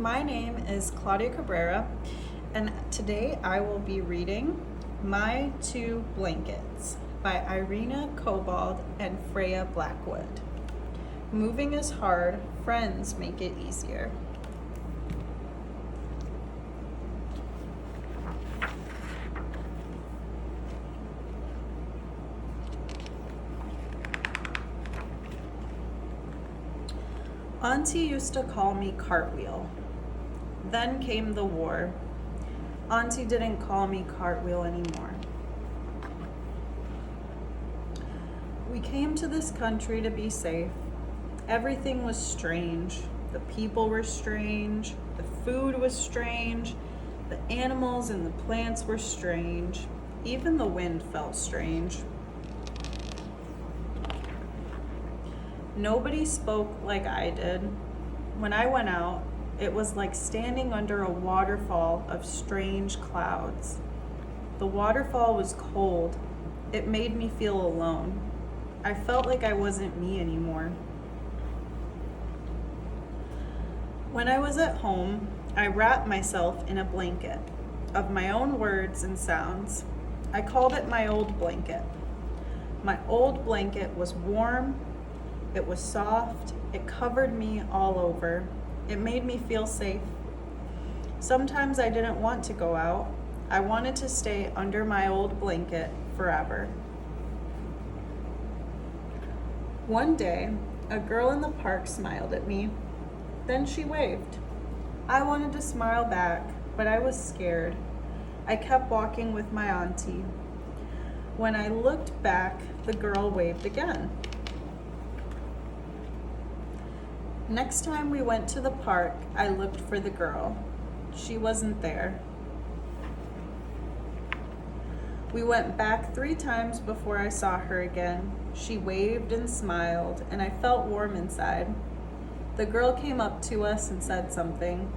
My name is Claudia Cabrera, and today I will be reading My Two Blankets by Irena Kobald and Freya Blackwood. Moving is hard, friends make it easier. Auntie used to call me Cartwheel. Then came the war. Auntie didn't call me Cartwheel anymore. We came to this country to be safe. Everything was strange. The people were strange. The food was strange. The animals and the plants were strange. Even the wind felt strange. Nobody spoke like I did. When I went out, it was like standing under a waterfall of strange clouds. The waterfall was cold. It made me feel alone. I felt like I wasn't me anymore. When I was at home, I wrapped myself in a blanket of my own words and sounds. I called it my old blanket. My old blanket was warm. It was soft. It covered me all over. It made me feel safe. Sometimes I didn't want to go out. I wanted to stay under my old blanket forever. One day, a girl in the park smiled at me. Then she waved. I wanted to smile back, but I was scared. I kept walking with my auntie. When I looked back, the girl waved again. Next time we went to the park, I looked for the girl. She wasn't there. We went back 3 times before I saw her again. She waved and smiled, and I felt warm inside. The girl came up to us and said something.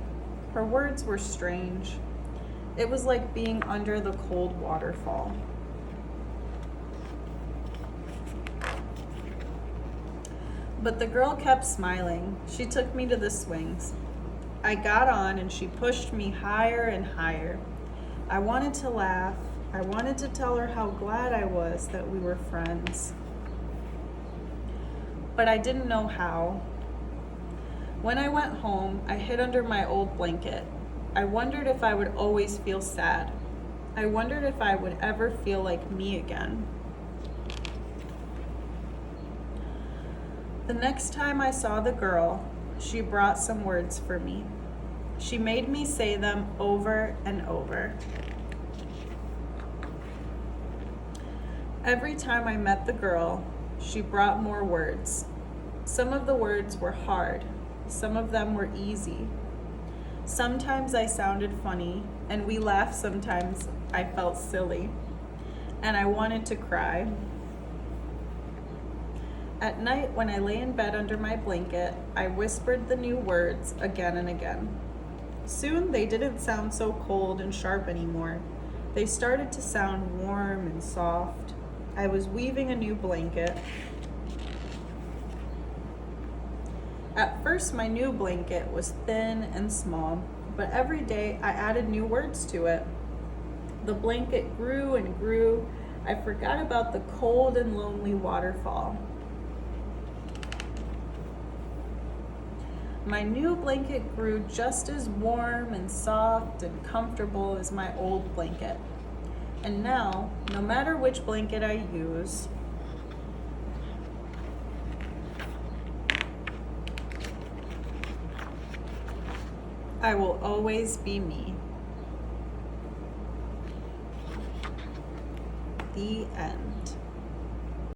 Her words were strange. It was like being under the cold waterfall. But the girl kept smiling. She took me to the swings. I got on and she pushed me higher and higher. I wanted to laugh. I wanted to tell her how glad I was that we were friends. But I didn't know how. When I went home, I hid under my old blanket. I wondered if I would always feel sad. I wondered if I would ever feel like me again. The next time I saw the girl, she brought some words for me. She made me say them over and over. Every time I met the girl, she brought more words. Some of the words were hard. Some of them were easy. Sometimes I sounded funny, and we laughed. Sometimes I felt silly, and I wanted to cry. At night, when I lay in bed under my blanket, I whispered the new words again and again. Soon they didn't sound so cold and sharp anymore. They started to sound warm and soft. I was weaving a new blanket. At first, my new blanket was thin and small, but every day I added new words to it. The blanket grew and grew. I forgot about the cold and lonely waterfall. My new blanket grew just as warm and soft and comfortable as my old blanket. And now, no matter which blanket I use, I will always be me. The end.